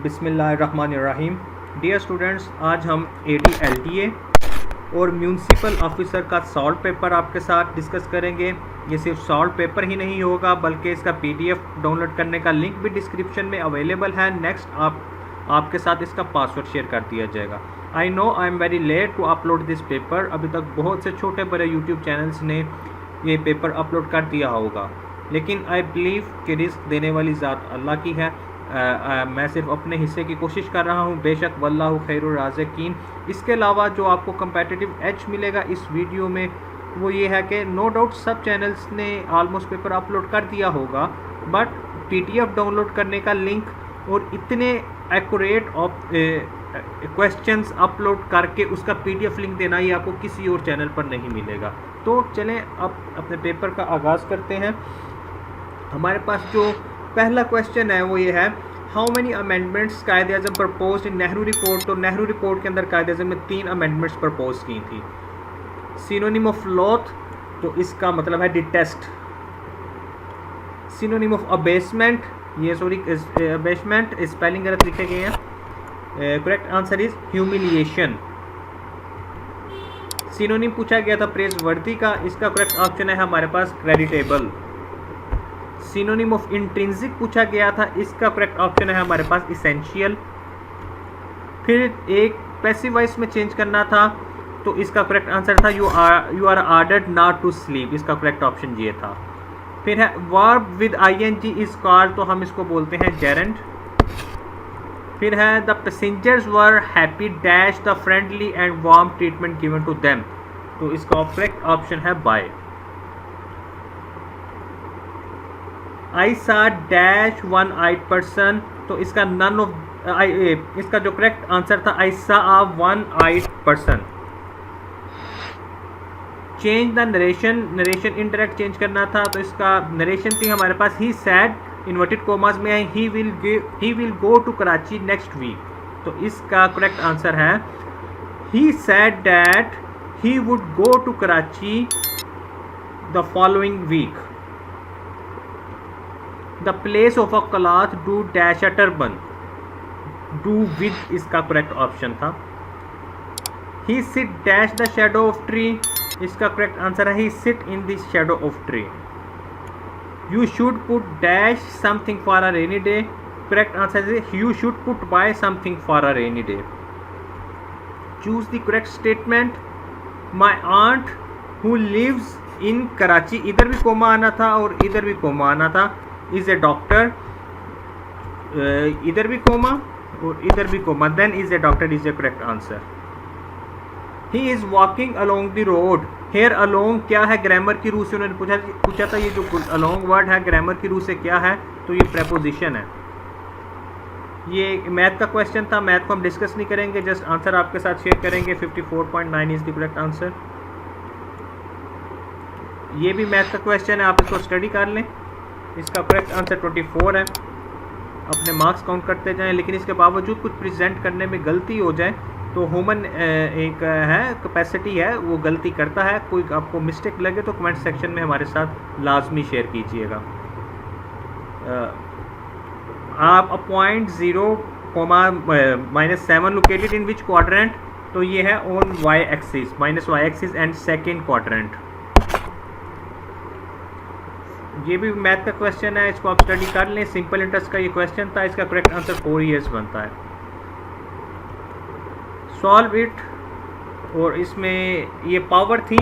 बिस्मिल्लाहिर्रहमानिर्रहीम। Dear students, आज हम ADLTA और म्यूनसिपल ऑफिसर का सॉल्व पेपर आपके साथ डिस्कस करेंगे। ये सिर्फ सॉल्व पेपर ही नहीं होगा बल्कि इसका PDF डाउनलोड करने का लिंक भी डिस्क्रिप्शन में अवेलेबल है। नेक्स्ट आपके साथ इसका पासवर्ड शेयर कर दिया जाएगा। I know I am very late to upload this paper. अभी तक बहुत से छोटे बड़े यूट्यूब चैनल्स ने ये पेपर अपलोड कर दिया होगा, लेकिन आई बिलीव कि रिस्क देने वाली ज़ात अल्लाह की है। मैं सिर्फ अपने हिस्से की कोशिश कर रहा हूँ, बेशक वल्लाहु खैरुर राज़िकीन। इसके अलावा जो आपको कंपेटिटिव एज मिलेगा इस वीडियो में वो ये है कि नो डाउट सब चैनल्स ने ऑलमोस्ट पेपर अपलोड कर दिया होगा, बट PDF डाउनलोड करने का लिंक और इतने एक्यूरेट क्वेश्चंस अपलोड करके उसका PDF लिंक देना ही आपको किसी और चैनल पर नहीं मिलेगा। तो चलें अब अपने पेपर का आगाज़ करते हैं। हमारे पास जो पहला क्वेश्चन है वो ये है, हाउ मेनी अमेंडमेंट्स कायदे आज़म प्रपोज इन नेहरू रिपोर्ट। तो नेहरू रिपोर्ट के अंदर कायदे आज़म ने 3 अमेंडमेंट्स प्रपोज की थी। सिनोनिम ऑफ लॉथ, तो इसका मतलब है डिटेस्ट। सिनोनिम ऑफ अबेसमेंट, ये अबेसमेंट स्पेलिंग गलत लिखे गए हैं। Correct answer is humiliation. Synonym पूछा गया था प्रेज वर्दी का, इसका करेक्ट ऑप्शन है हमारे पास क्रेडिटेबल। सिनोनिम ऑफ इंट्रिंसिक पूछा गया था, इसका करेक्ट ऑप्शन है हमारे पास इसेंशियल। फिर एक पैसिव वॉइस में चेंज करना था, तो इसका करेक्ट आंसर था you are ordered not to sleep, इसका करेक्ट ऑप्शन ये था। फिर है verb with ING is called, तो हम इसको बोलते हैं जेरेंड। फिर है the passengers were happy dash the friendly and warm treatment given to them, तो इसका करेक्ट ऑप्शन है by. I saw dash one eyed person, तो इसका नन ऑफ इसका जो करेक्ट आंसर था I saw a one eyed person. Change the narration, narration indirect change करना था, तो इसका नरेशन थी हमारे पास ही सैड इन्वर्टेड कोमास में है he will go to Karachi next week, तो इसका करेक्ट आंसर है he said that he would go to Karachi the following week. The place of a cloth do dash a turban, do with इसका correct option था। He sit dash the shadow of tree, इसका correct answer है he sit in the shadow of tree. You should put dash something for a rainy day, correct answer है you should put by something for a rainy day. Choose the correct statement, my aunt who lives in Karachi, इधर भी coma आना था और इधर भी coma आना था, इज ए डॉक्टर, इधर भी कोमा और इधर भी comma, then is a doctor is a correct answer. He is walking along the road, here along क्या है ग्रामर की रूह से उन्होंने पूछा था, ये जो अलोंग वर्ड है ग्रामर की रूह से क्या है, तो ये प्रेपोजिशन है। ये मैथ का क्वेश्चन था, मैथ को हम डिस्कस नहीं करेंगे, जस्ट आंसर आपके साथ शेयर करेंगे। 54.9 इज द करेक्ट आंसर। ये भी मैथ का क्वेश्चन है, आप इसको स्टडी कर लें। इसका करेक्ट आंसर 24 है। अपने मार्क्स काउंट करते जाएं, लेकिन इसके बावजूद कुछ प्रेजेंट करने में गलती हो जाए तो ह्यूमन एक है कैपेसिटी है, वो गलती करता है। कोई आपको मिस्टेक लगे तो कमेंट सेक्शन में हमारे साथ लाजमी शेयर कीजिएगा। आप .0, -7 लोकेटेड इन विच क्वाड्रेंट, तो ये है on Y axis, -Y axis and second quadrant. ये भी मैथ का क्वेश्चन है, इसको आप स्टडी कर लें। सिंपल इंटरेस्ट का ये क्वेश्चन था, इसका करेक्ट आंसर 4 ईयर्स बनता है। सॉल्व इट, और इसमें ये पावर थी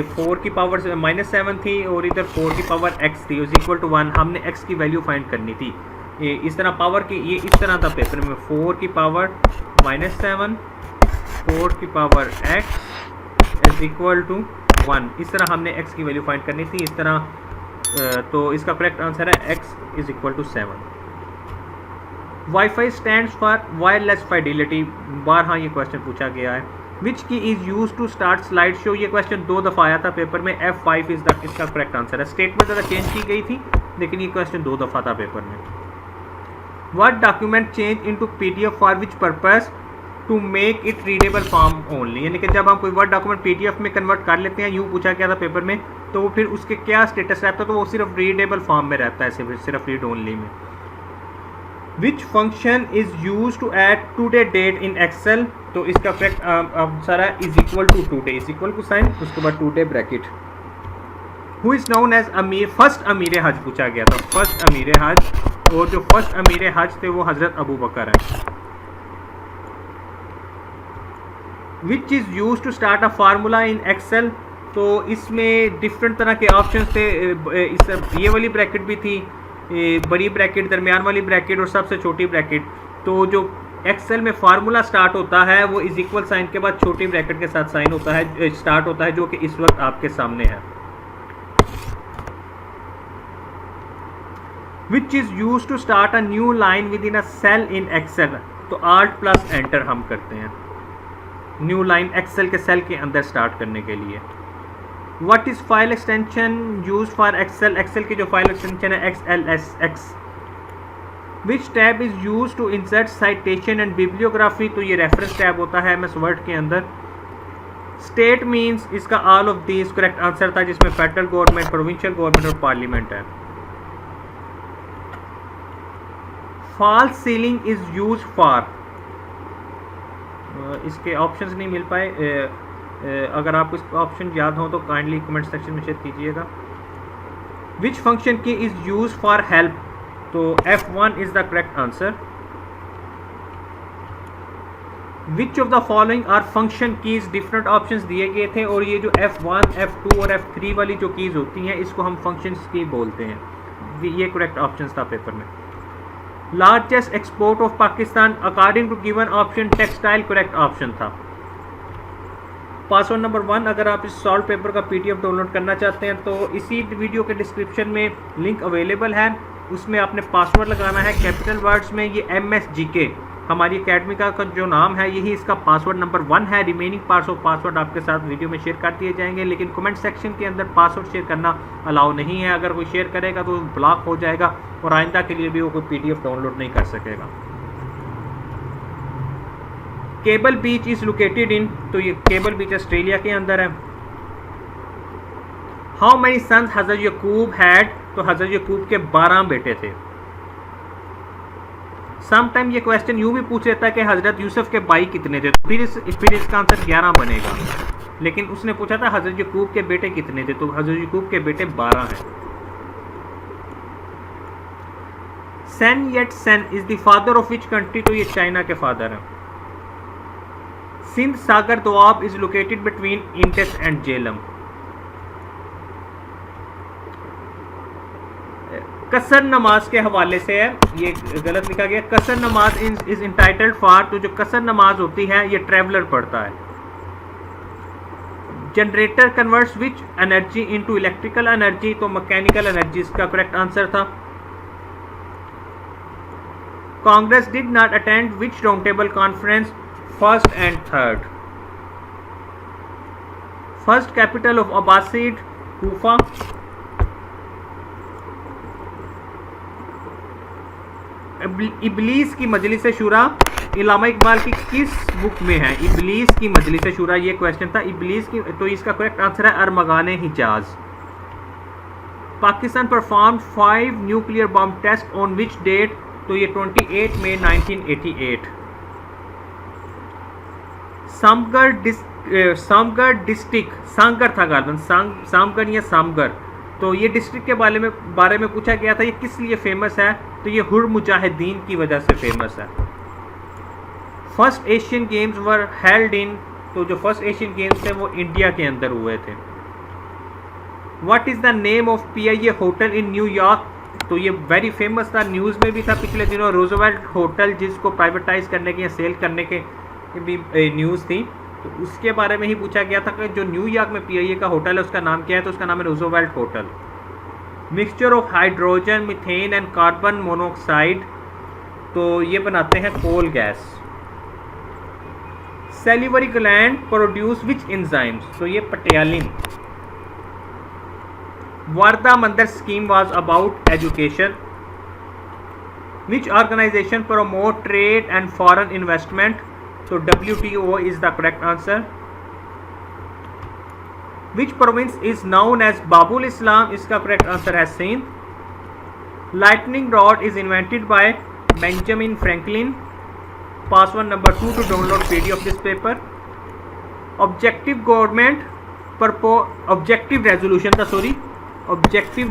4 की पावर -7 थी और इधर 4 की पावर x थी, इज इक्वल टू 1। हमने x की वैल्यू फाइंड करनी थी। ये इस तरह पावर की, ये इस तरह था पेपर में, 4 की पावर -7, 4 की power x is equal to 1। इस तरह हमने x की वैल्यू फाइंड करनी थी, इस तरह। तो इसका करेक्ट आंसर है x is equal to 7। Wifi stands for wireless fidelity, बारहा ये क्वेश्चन पूछा गया है। Which key is use to start slide show, ये क्वेश्चन 2 दफ़ा आया था पेपर में। F5 इज द इसका करेक्ट आंसर है। स्टेटमेंट ज़्यादा चेंज की गई थी, लेकिन ये क्वेश्चन 2 दफ़ा था पेपर में। What document change into PDF for which purpose, to make it readable form only, यानी कि जब हम कोई वर्ड डॉक्यूमेंट PDF में कन्वर्ट कर लेते हैं, यूँ पूछा गया था पेपर में, तो फिर उसके क्या स्टेटस रहता है, तो वो सिर्फ रीडेबल फॉर्म में रहता है, सिर्फ रीड ओनली में। Which function is use to add today date in Excel, तो इसका करेक्ट आंसर है is equal to today, is equal to sign उसके बाद today bracket. Who is known as Amir, first Amir Hajj पूछा गया था, फर्स्ट अमीर हज, और जो फर्स्ट अमीर हज थे वो हजरत अबू बकर है। Which is use to start a formula in Excel, तो इसमें डिफरेंट तरह के ऑप्शन थे, ये वाली ब्रैकेट भी थी, बड़ी ब्रैकेट, दरमियान वाली ब्रैकेट और सबसे छोटी ब्रैकेट। तो जो एक्सेल में फार्मूला स्टार्ट होता है वो इज इक्वल साइन के बाद छोटी ब्रैकेट के साथ साइन होता है, स्टार्ट होता है, जो कि इस वक्त आपके सामने है। Which is use to start a new line with in a cell in Excel, तो Alt प्लस एंटर हम करते हैं न्यू लाइन एक्सेल के सेल के अंदर स्टार्ट करने के लिए। What is file extension use for Excel, Excel की जो फाइल एक्सटेंशन है XLSX। Which tab is use to insert citation and bibliography, तो ये रेफरेंस टैब होता है MS वर्ड के अंदर। स्टेट मीन्स, इसका all of this correct answer था, जिसमें फेडरल गवर्नमेंट, प्रोविंशियल गवर्नमेंट और पार्लियामेंट है। False ceiling is use for, इसके ऑप्शंस नहीं मिल पाए, अगर आपको इसका ऑप्शन याद हो तो काइंडली कमेंट सेक्शन में शेयर कीजिएगा। Which function key is use for help, तो F1 is the correct answer. Which of the following are function keys, different options दिए गए थे, और ये जो F1, F2 और F3 वाली जो कीज होती हैं इसको हम फंक्शंस की बोलते हैं, ये करेक्ट ऑप्शंस था पेपर में। Largest export of Pakistan according to given option textile, correct option था। पासवर्ड नंबर 1, अगर आप इस सॉल्व पेपर का PDF डाउनलोड करना चाहते हैं तो इसी वीडियो के डिस्क्रिप्शन में लिंक अवेलेबल है, उसमें आपने पासवर्ड लगाना है कैपिटल वर्ड्स में, ये MSGK हमारी अकेडमी का जो नाम है, यही इसका पासवर्ड नंबर 1 है। रिमेनिंग पार्ट्स ऑफ पासवर्ड आपके साथ वीडियो में शेयर कर दिए जाएंगे, लेकिन कमेंट सेक्शन के अंदर पासवर्ड शेयर करना अलाउ नहीं है, अगर कोई शेयर करेगा तो ब्लॉक हो जाएगा और आइंदा के लिए भी वो कोई PDF डाउनलोड नहीं कर सकेगा। Cable beach is located in, तो ये केबल बीच ऑस्ट्रेलिया के अंदर है। How many sons Hazrat यकूब had, तो हजरत यकूब के 12 बेटे थे। समटाइम ये क्वेश्चन यूं भी पूछ लेता है कि हजरत यूसुफ के भाई कितने थे, तो फिर इसका आंसर 11 बनेगा, लेकिन उसने पूछा था हजरत यकूब के बेटे कितने थे, तो हजरत यकूब के बेटे 12 हैं। Sun Yat Sen is the father of which country, तो ये चाइना के फादर हैं। Sindh Sagar Doab is located between Indus and Jhelum. कसर नमाज के हवाले से है, ये गलत लिखा गया, कसर नमाज इज इंटाइटल्ड फॉर, तो जो कसर नमाज होती है ये ट्रेवलर पढ़ता है। Generator converts which energy into electrical energy, तो मैकेनिकल एनर्जी इसका करेक्ट आंसर था। Congress did not attend which round table conference, first and third. First capital of Abbasid, Kufa. इबलीस की मजलिस शुरा इलामा इकबाल की किस बुक में है, इबलीस की मजलिस शुरा, ये क्वेश्चन था इबलीस की, तो इसका करेक्ट आंसर है अरमगाने हिजाज। Pakistan perform 5 nuclear bomb test on which date, तो ये 28 मई 1988। सामगढ़ डिस्ट्रिक्ट, सांगर था गालबन, सामगढ़ या सामगढ़, तो ये डिस्ट्रिक्ट के बारे में पूछा गया था, ये किस लिए फेमस है, तो ये हुर मुजाहिदीन की वजह से फेमस है। First Asian games were held in, तो जो फर्स्ट एशियन गेम्स थे वो इंडिया के अंदर हुए थे। What is the name of PIA hotel in New York, तो ये वेरी फेमस था, न्यूज़ में भी था पिछले दिनों, रोजवेल्ट होटल, जिसको प्राइवेटाइज करने के या सेल करने के भी न्यूज़ थी, तो उसके बारे में ही पूछा गया था कि जो न्यूयॉर्क में PIA का होटल है उसका नाम क्या है, तो उसका नाम है Roosevelt hotel. Mixture of hydrogen, methane and carbon monoxide, तो ये बनाते हैं coal gas. Salivary gland produce which enzymes, तो ये पटियालिन। वारदा मंदिर scheme was about education. Which organization promote trade and foreign investment, तो WTO is the correct answer. Which province is known as बाबुल इस्लाम, इसका करेक्ट आंसर है Sindh. Lightning rod is invented by Benjamin Franklin. Password number 2 to download PDF of this paper. Objective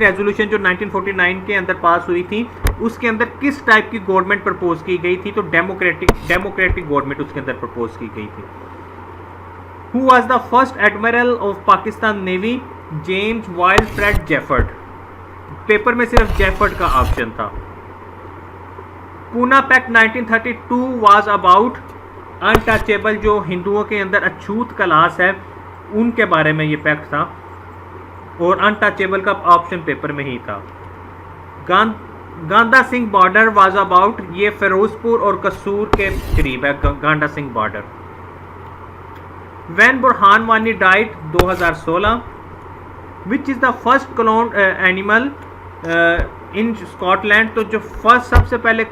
resolution जो 1949 के अंदर पास हुई थी, उसके अंदर किस टाइप की गवर्नमेंट प्रपोज की गई थी? तो डेमोक्रेटिक गवर्नमेंट उसके अंदर प्रपोज की गई थी. Who was the first admiral of Pakistan navy? James Wilfred Jefford. Paper में सिर्फ जेफर्ड का ऑप्शन था. Poona pact 1932 was about untouchable, जो हिंदुओं के अंदर अछूत क्लास है उनके बारे में ये पैक्ट था, और अनटचेबल का ऑप्शन पेपर में ही था. गांधा सिंह बॉर्डर वाज अबाउट, ये फिरोजपुर और कसूर के करीब है गांधा Singh border. When Burhan Wani died 2016. Which is the first cloned animal in Scotland? तो जो फर्स्ट सबसे पहले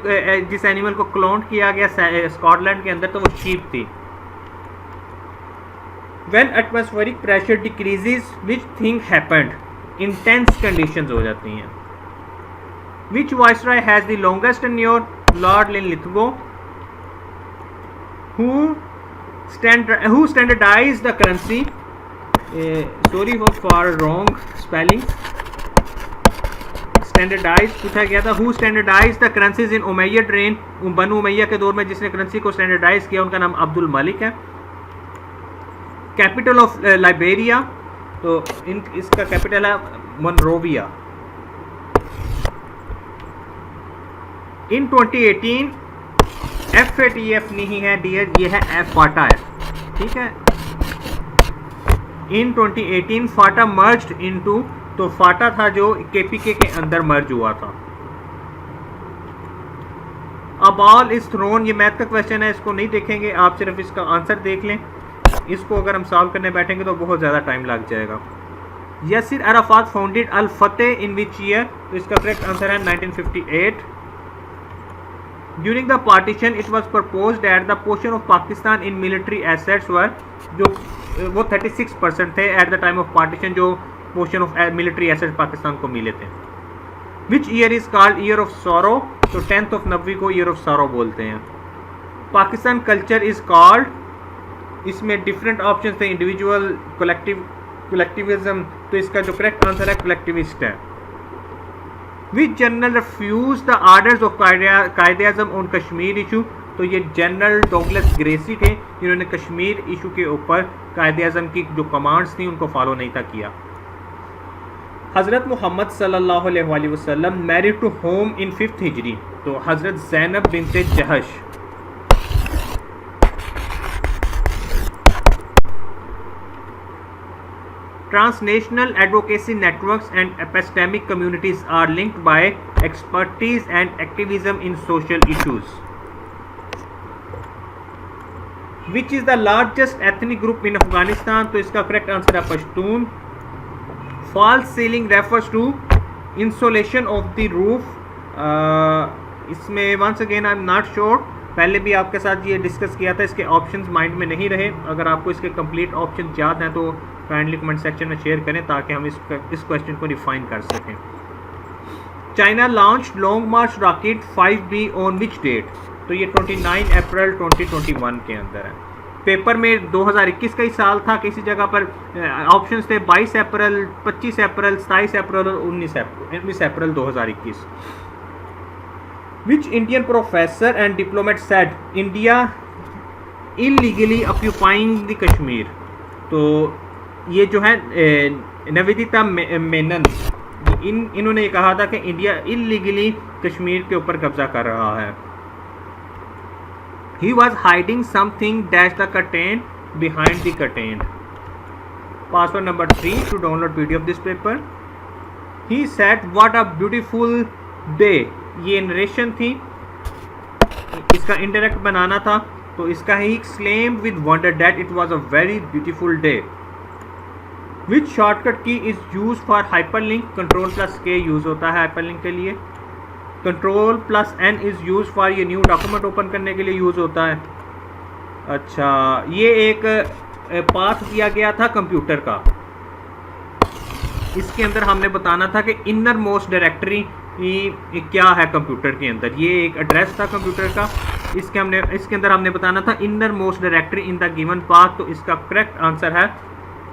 जिस एनिमल को क्लोन किया गया स्कॉटलैंड के अंदर, तो वो शीप थी. When atmospheric pressure decreases, which thing happened? Intense conditions हो जाती हैं. Which viceroy has the longest tenure? Lord Linlithgow. Who standardized the currency? Sorry for wrong spelling. Standardized पूछा गया था. Who standardized the currencies in Umayyad reign? बनु उमैया के दौर में जिसने करेंसी को स्टैंडर्डाइज किया उनका नाम अब्दुल मलिक है. कैपिटल ऑफ लाइबेरिया, तो इसका कैपिटल है मोनरोविया. इन 2018 FATF नहीं है डियर, ये है फाटा है. ठीक है. इन 2018 फाटा मर्ज्ड इनटू, तो फाटा था जो KPK के अंदर मर्ज हुआ था. अ बॉल इज थ्रोन, ये मैथ का क्वेश्चन है, इसको नहीं देखेंगे आप, सिर्फ इसका आंसर देख लें. इसको अगर हम सॉल्व करने बैठेंगे तो बहुत ज़्यादा टाइम लग जाएगा. Yasir Arafat founded Al Fatah in which year? तो इसका करेक्ट आंसर है 1958. During the partition it was proposed that the portion of Pakistan in military assets were, जो वो 36% थे at the time of partition, जो portion of military assets Pakistan को मिले थे. Which year is called year of sorrow? तो 10th of नबवी को year of sorrow बोलते हैं. पाकिस्तान कल्चर इज कॉल्ड, इसमें डिफरेंट ऑप्शन थे, इंडिविजुअल, कलेक्टिविज्म, तो इसका जो करेक्ट आंसर है कलेक्टिविस्ट है. Which general refuse the orders of कायदे-ए-आज़म ऑन कश्मीर इशू? तो ये जनरल डॉगलस ग्रेसी थे जिन्होंने कश्मीर इशू के ऊपर कायदे-ए-आज़म की जो कमांड्स थी उनको फॉलो नहीं था किया. हज़रत मोहम्मद सल्लल्लाहु अलैहि वसल्लम married to whom in 5th Hijri? तो Hazrat Zainab बिन्ते जहश. Transnational advocacy networks and epistemic communities are linked by expertise and activism in social issues. Which is the largest ethnic group in Afghanistan? तो इसका correct answer है Pashtun. False ceiling refers to insulation of the roof. इसमें once again I'm not sure, पहले भी आपके साथ ये discuss किया था, इसके ऑप्शंस माइंड में नहीं रहे. अगर आपको इसके कंप्लीट ऑप्शन याद हैं तो काइंडली कमेंट सेक्शन में शेयर करें ताकि हम इस क्वेश्चन को डिफाइन कर सकें. China launch Long March rocket 5B on which date? तो ये 29 अप्रैल 2021 के अंदर है. पेपर में 2021 का ही साल था, किसी जगह पर ऑप्शंस थे 22 अप्रैल, 25 अप्रैल, 27 अप्रैल और 19 अप्रैल 2021. Which Indian professor and diplomat said India illegally occupying the Kashmir? तो ये जो है नवेदिता मेनन, इन्होंने ये कहा था कि इंडिया इलीगली कश्मीर के ऊपर कब्जा कर रहा है. He was hiding something dash the curtain behind the curtain. Password number 3 to download PDF of this paper. He said what a beautiful day. ये नरेशन थी, इसका इंटरेक्ट बनाना था, तो इसका ही exclaimed with wonder that it was a very beautiful day. Which shortcut key is used for hyperlink? Control plus K use होता है hyperlink के लिए. Control plus N is used for ये न्यू डॉक्यूमेंट ओपन करने के लिए use होता है. अच्छा, ये एक पाथ दिया गया था कंप्यूटर का, इसके अंदर हमने बताना था कि इनर मोस्ट डायरेक्टरी क्या है कंप्यूटर के अंदर। ये एक एड्रेस था कंप्यूटर का, इसके अंदर हमने बताना था inner most directory in the given path. तो इसका करेक्ट आंसर है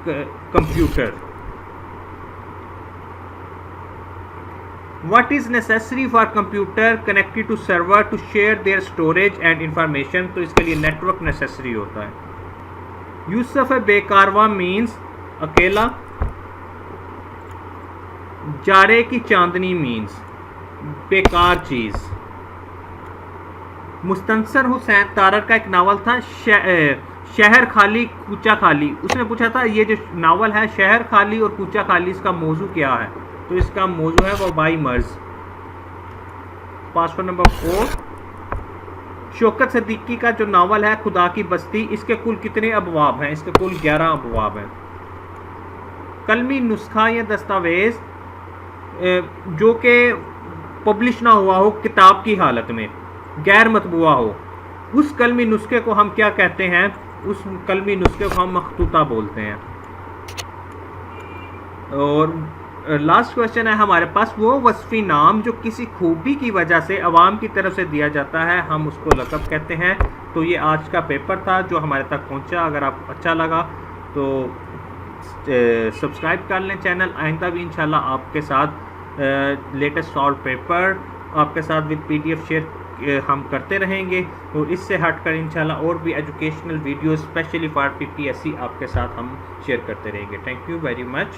computer. What is necessary for computer connected to server to share their storage and information? तो इसके लिए नेटवर्क नेसेसरी होता है। यूसुफ बेकारवा मीन्स अकेला। जारे की चांदनी मीन्स बेकार चीज। मुस्तनसर हुसैन तारर का एक नावल था शहर खाली कूचा खाली। उसने पूछा था ये जो नावल है शहर खाली और कूचा खाली, इसका मौजू क्या है? तो इसका मौजू है वबाई मर्ज। Password number 4। शौकत सिद्दीकी का जो नावल है खुदा की बस्ती, इसके कुल कितने अबवाब हैं? इसके कुल 11 अबवाब हैं। कलमी नुस्खा या दस्तावेज जो कि पब्लिश ना हुआ हो किताब की हालत में, गैर मतबूआ हो, उस कलमी नुस्खे को हम क्या कहते हैं? उस कलमी नुस्खे को हम मखतूता बोलते हैं। और लास्ट क्वेश्चन है हमारे पास, वो वस्फी नाम जो किसी खूबी की वजह से अवाम की तरफ से दिया जाता है, हम उसको लक़ब कहते हैं। तो ये आज का पेपर था जो हमारे तक पहुंचा। अगर आपको अच्छा लगा तो सब्सक्राइब कर लें चैनल। आइंदा भी इंशाल्लाह आपके साथ लेटेस्ट सॉल्व पेपर आपके साथ विद PDF शेयर हम करते रहेंगे। और इससे हटकर इंशाल्लाह और भी educational video specially for PPSC आपके साथ हम शेयर करते रहेंगे। Thank you very much.